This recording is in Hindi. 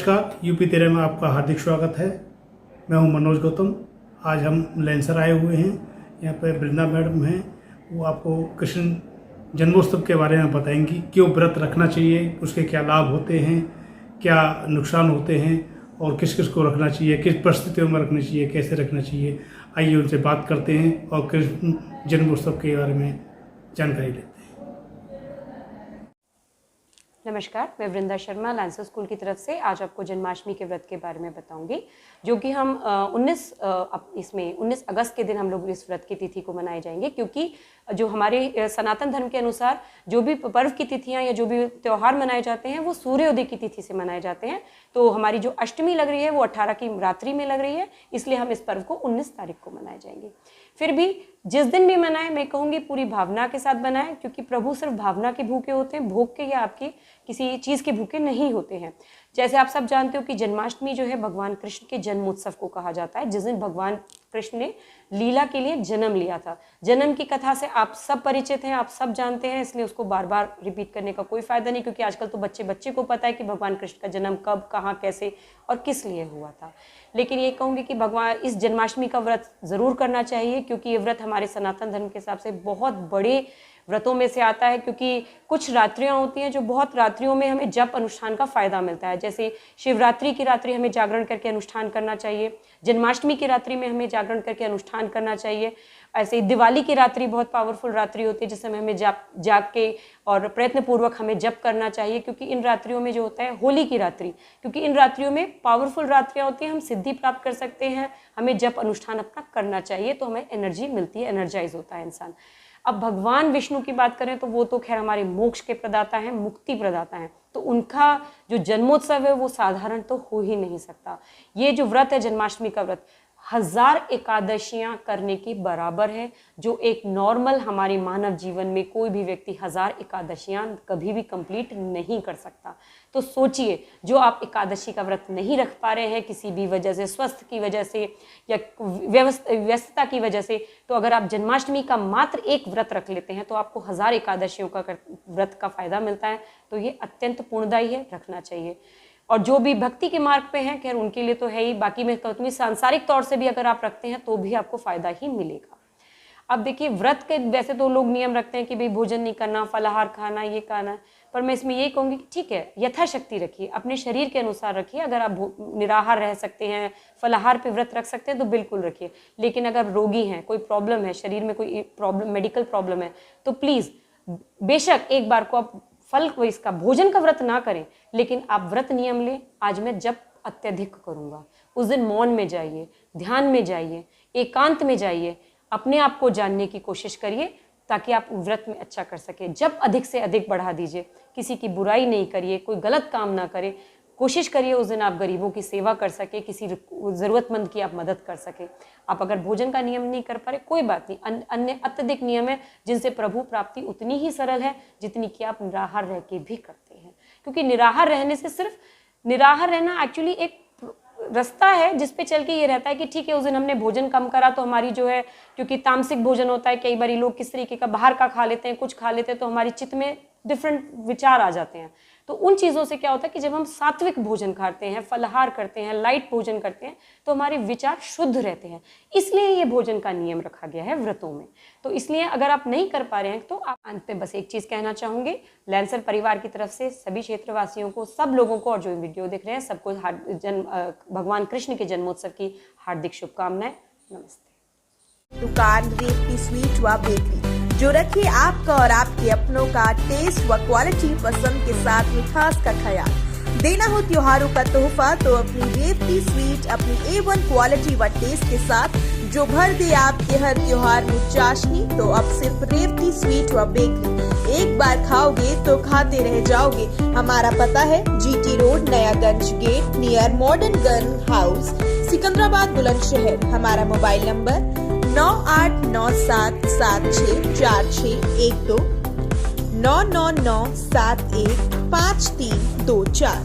नमस्कार, यूपी 13 में आपका हार्दिक स्वागत है। मैं हूं मनोज गौतम। आज हम लैंसर आए हुए हैं। यहाँ पर वृंदा मैडम हैं, वो आपको कृष्ण जन्मोत्सव के बारे में बताएंगी। क्यों व्रत रखना चाहिए, उसके क्या लाभ होते हैं, क्या नुकसान होते हैं और किस किस को रखना चाहिए, किस परिस्थितियों में रखना चाहिए, कैसे रखना चाहिए। आइए उनसे बात करते हैं और कृष्ण जन्मोत्सव के बारे में जानकारी लेते हैं। नमस्कार, मैं वृंदा शर्मा लैंसर स्कूल की तरफ से आज आपको जन्माष्टमी के व्रत के बारे में बताऊंगी, जो कि हम 19 अगस्त के दिन हम लोग इस व्रत की तिथि को मनाए जाएंगे। क्योंकि जो हमारे सनातन धर्म के अनुसार जो भी पर्व की तिथियां या जो भी त्यौहार मनाए जाते हैं वो सूर्योदय की तिथि से मनाए जाते हैं। तो हमारी जो अष्टमी लग रही है वो 18 की रात्रि में लग रही है, इसलिए हम इस पर्व को 19 तारीख को मनाए जाएंगे। फिर भी जिस दिन भी मनाएं, मैं कहूँगी पूरी भावना के साथ बनाएं, क्योंकि प्रभु सिर्फ भावना के भूखे होते हैं, भोग के या आपकी किसी चीज़ के भूखे नहीं होते हैं। जैसे आप सब जानते हो कि जन्माष्टमी जो है भगवान कृष्ण के जन्मोत्सव को कहा जाता है, जिस दिन भगवान कृष्ण ने लीला के लिए जन्म लिया था। जन्म की कथा से आप सब परिचित हैं, आप सब जानते हैं, इसलिए उसको बार बार रिपीट करने का कोई फायदा नहीं, क्योंकि आजकल तो बच्चे को पता है कि भगवान कृष्ण का जन्म कब, कहाँ, कैसे और किस लिए हुआ था। लेकिन ये कहूँगी कि भगवान इस जन्माष्टमी का व्रत जरूर करना चाहिए, क्योंकि ये व्रत हमारे सनातन धर्म के हिसाब से बहुत बड़े व्रतों में से आता है। क्योंकि कुछ रात्रियां होती हैं जो बहुत रात्रियों में हमें जप अनुष्ठान का फायदा मिलता है। जैसे शिवरात्रि की रात्रि हमें जागरण करके अनुष्ठान करना चाहिए, जन्माष्टमी की रात्रि में हमें जागरण करके अनुष्ठान करना चाहिए। ऐसे दिवाली की रात्रि बहुत पावरफुल रात्रि होती है, जिस समय हमें जाग के और प्रयत्नपूर्वक हमें जप करना चाहिए। क्योंकि इन रात्रियों में जो होता है, होली की रात्रि, क्योंकि इन रात्रियों में पावरफुल रात्रियां होती हैं, हम सिद्धि प्राप्त कर सकते हैं, हमें जप अनुष्ठान अपना करना चाहिए, तो हमें एनर्जी मिलती है, एनर्जाइज होता है इंसान। अब भगवान विष्णु की बात करें तो वो तो खैर हमारे मोक्ष के प्रदाता हैं, मुक्ति प्रदाता हैं, तो उनका जो जन्मोत्सव है वो साधारण तो हो ही नहीं सकता। ये जो व्रत है जन्माष्टमी का व्रत 1000 एकादशियां करने के बराबर है, जो एक नॉर्मल हमारे मानव जीवन में कोई भी व्यक्ति 1000 एकादशियां कभी भी कंप्लीट नहीं कर सकता। तो सोचिए, जो आप एकादशी का व्रत नहीं रख पा रहे हैं किसी भी वजह से, स्वास्थ्य की वजह से या व्यस्तता की वजह से, तो अगर आप जन्माष्टमी का मात्र एक व्रत रख लेते हैं तो आपको 1000 एकादशियों का व्रत का फायदा मिलता है। तो ये अत्यंत पुण्यदायी है, रखना चाहिए। और जो भी भक्ति के मार्ग पे हैं, खैर उनके लिए तो है ही, बाकी मैं कहती हूँ सांसारिक तौर से भी अगर आप रखते हैं तो भी आपको फायदा ही मिलेगा। अब देखिए, व्रत के वैसे तो लोग नियम रखते हैं कि भाई भोजन नहीं करना, फलाहार खाना, ये खाना, पर मैं इसमें ये कहूँगी कि ठीक है, यथाशक्ति रखिए, अपने शरीर के अनुसार रखिए। अगर आप निराहार रह सकते हैं, फलाहार पे व्रत रख सकते हैं तो बिल्कुल रखिए। लेकिन अगर रोगी हैं, कोई प्रॉब्लम है, शरीर में कोई प्रॉब्लम, मेडिकल प्रॉब्लम है, तो प्लीज़ बेशक एक बार को आप फल को इसका भोजन का व्रत ना करें, लेकिन आप व्रत नियम लें। आज मैं जप अत्यधिक करूंगा, उस दिन मौन में जाइए, ध्यान में जाइए, एकांत में जाइए, अपने आप को जानने की कोशिश करिए, ताकि आप व्रत में अच्छा कर सके। जब अधिक से अधिक बढ़ा दीजिए, किसी की बुराई नहीं करिए, कोई गलत काम ना करें। कोशिश करिए उस दिन आप गरीबों की सेवा कर सके, किसी ज़रूरतमंद की आप मदद कर सके। आप अगर भोजन का नियम नहीं कर पा रहे, कोई बात नहीं, अन्य अत्यधिक नियम है जिनसे प्रभु प्राप्ति उतनी ही सरल है जितनी कि आप निराहार रह के भी करते हैं। क्योंकि निराहार रहने से, सिर्फ निराहार रहना एक्चुअली एक रास्ता है जिस पे चल के ये रहता है कि ठीक है, उस दिन हमने भोजन कम करा तो हमारी जो है, क्योंकि तामसिक भोजन होता है, कई बार लोग किस तरीके का बाहर का खा लेते हैं, कुछ खा लेते हैं, तो हमारी चित्त में डिफरेंट विचार आ जाते हैं। तो उन चीज़ों से क्या होता है कि जब हम सात्विक भोजन खाते हैं, फलाहार करते हैं, लाइट भोजन करते हैं, तो हमारे विचार शुद्ध रहते हैं। इसलिए ये भोजन का नियम रखा गया है व्रतों में। तो इसलिए अगर आप नहीं कर पा रहे हैं तो आप अंत में बस एक चीज़ कहना चाहूँगी, लैंसर परिवार की तरफ से सभी क्षेत्रवासियों को, सब लोगों को और जो वीडियो देख रहे हैं सबको भगवान कृष्ण के जन्मोत्सव की हार्दिक शुभकामनाएं। नमस्ते। दुकान रेवती स्वीट व बेकरी, जो रखे आपका और आपके अपनों का टेस्ट व क्वालिटी पसंद के साथ मिठास का ख्याल। देना हो त्योहारों का तोहफा तो अपनी रेवती स्वीट अपनी A1 क्वालिटी व टेस्ट के साथ जो भर दे आपके हर त्योहार में चाशनी, तो अब सिर्फ रेवती स्वीट व बेकरी। एक बार खाओगे तो खाते रह जाओगे। हमारा पता है GT road, Nayaganj gate, near modern gun house, Sikandrabad, Bulandshahr. हमारा मोबाइल नंबर 9897764612 999715324।